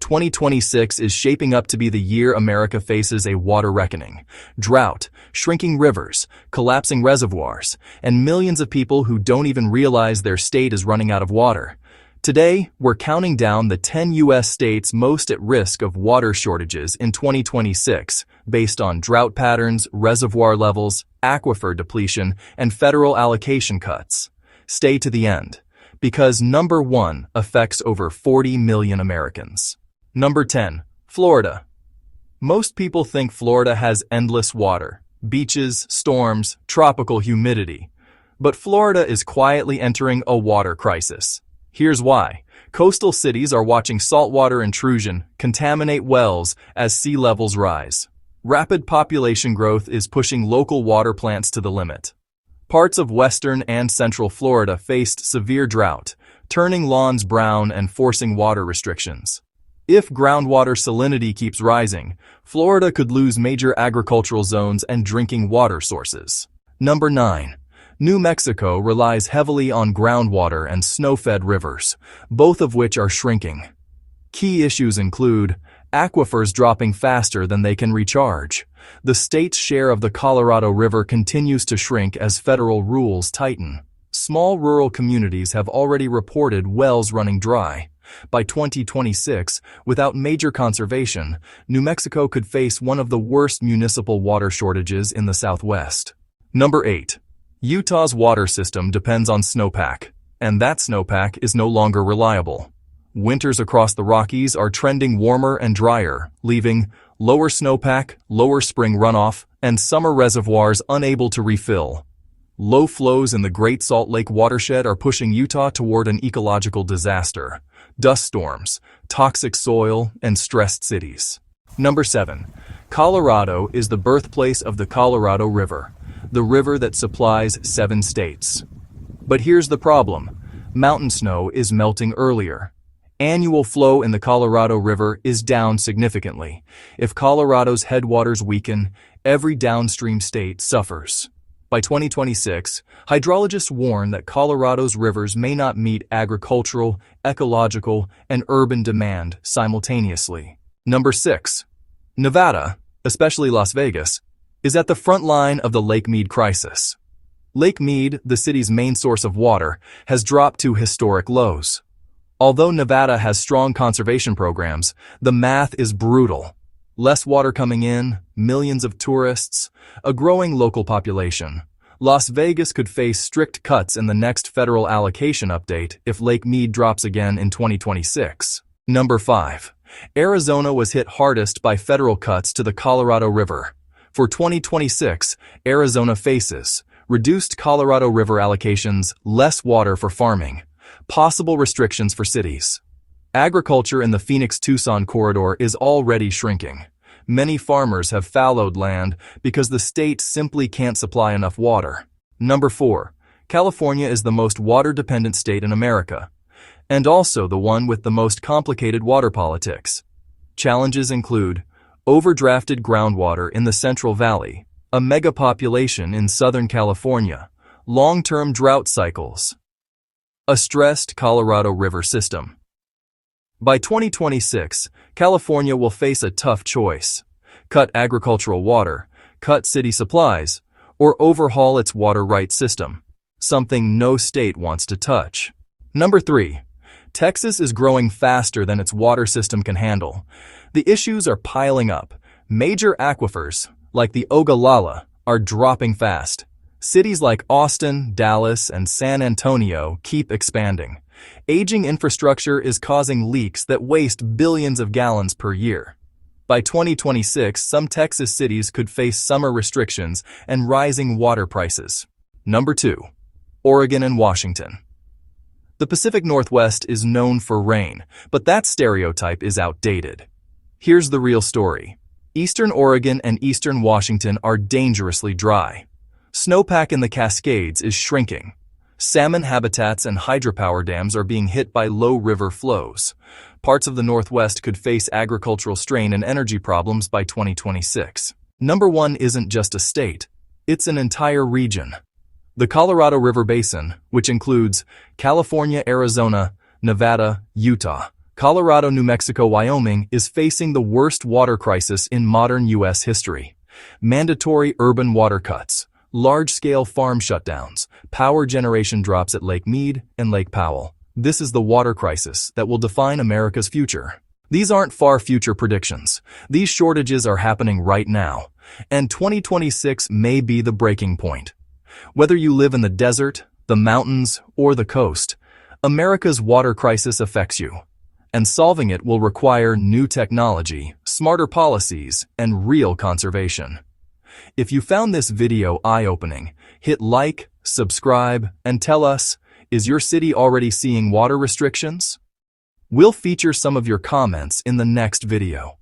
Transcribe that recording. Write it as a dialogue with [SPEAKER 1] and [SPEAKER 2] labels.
[SPEAKER 1] 2026 is shaping up to be the year America faces a water reckoning. Drought, shrinking rivers, collapsing reservoirs, and millions of people who don't even realize their state is running out of water. Today, we're counting down the 10 U.S. states most at risk of water shortages in 2026, based on drought patterns, reservoir levels, aquifer depletion, and federal allocation cuts. Stay to the end, because number 1 affects over 40 million Americans. Number 10. Florida. Most people think Florida has endless water, beaches, storms, tropical humidity. But Florida is quietly entering a water crisis. Here's why. Coastal cities are watching saltwater intrusion contaminate wells as sea levels rise. Rapid population growth is pushing local water plants to the limit. Parts of western and central Florida faced severe drought, turning lawns brown and forcing water restrictions. If groundwater salinity keeps rising, Florida could lose major agricultural zones and drinking water sources. Number 9. New Mexico relies heavily on groundwater and snow-fed rivers, both of which are shrinking. Key issues include aquifers dropping faster than they can recharge. The state's share of the Colorado River continues to shrink as federal rules tighten. Small rural communities have already reported wells running dry. By 2026, without major conservation, New Mexico could face one of the worst municipal water shortages in the Southwest. Number 8. Utah's water system depends on snowpack, and that snowpack is no longer reliable. Winters across the Rockies are trending warmer and drier, leaving lower snowpack, lower spring runoff, and summer reservoirs unable to refill. Low flows in the Great Salt Lake watershed are pushing Utah toward an ecological disaster. Dust storms, toxic soil, and stressed cities. Number 7. Colorado is the birthplace of the Colorado River, the river that supplies 7 states. But here's the problem. Mountain snow is melting earlier. Annual flow in the Colorado River is down significantly. If Colorado's headwaters weaken, every downstream state suffers. By 2026, hydrologists warn that Colorado's rivers may not meet agricultural, ecological, and urban demand simultaneously. Number 6. Nevada, especially Las Vegas, is at the front line of the Lake Mead crisis. Lake Mead, the city's main source of water, has dropped to historic lows. Although Nevada has strong conservation programs, the math is brutal. Less water coming in, millions of tourists, a growing local population. Las Vegas could face strict cuts in the next federal allocation update if Lake Mead drops again in 2026. Number 5. Arizona was hit hardest by federal cuts to the Colorado River. For 2026, Arizona faces reduced Colorado River allocations, less water for farming, possible restrictions for cities. Agriculture in the Phoenix-Tucson corridor is already shrinking. Many farmers have fallowed land because the state simply can't supply enough water. Number 4. California is the most water-dependent state in America, and also the one with the most complicated water politics. Challenges include overdrafted groundwater in the Central Valley, a megapopulation in Southern California, long-term drought cycles, a stressed Colorado River system. By 2026, California will face a tough choice: cut agricultural water, cut city supplies, or overhaul its water rights system, something no state wants to touch. Number 3. Texas is growing faster than its water system can handle. The issues are piling up. Major aquifers, like the Ogallala, are dropping fast. Cities like Austin, Dallas, and San Antonio keep expanding. Aging infrastructure is causing leaks that waste billions of gallons per year. By 2026, some Texas cities could face summer restrictions and rising water prices. Number 2. Oregon and Washington. The Pacific Northwest is known for rain, but that stereotype is outdated. Here's the real story. Eastern Oregon and eastern Washington are dangerously dry. Snowpack in the Cascades is shrinking. Salmon habitats and hydropower dams are being hit by low river flows. Parts of the Northwest could face agricultural strain and energy problems by 2026. Number 1 isn't just a state, it's an entire region. The Colorado River Basin, which includes California, Arizona, Nevada, Utah, Colorado, New Mexico, Wyoming is facing the worst water crisis in modern U.S. history. Mandatory urban water cuts, large-scale farm shutdowns, power generation drops at Lake Mead and Lake Powell. This is the water crisis that will define America's future. These aren't far future predictions. These shortages are happening right now, and 2026 may be the breaking point. Whether you live in the desert, the mountains, or the coast, America's water crisis affects you, and solving it will require new technology, smarter policies, and real conservation. If you found this video eye-opening, hit like, subscribe, and tell us, is your city already seeing water restrictions? We'll feature some of your comments in the next video.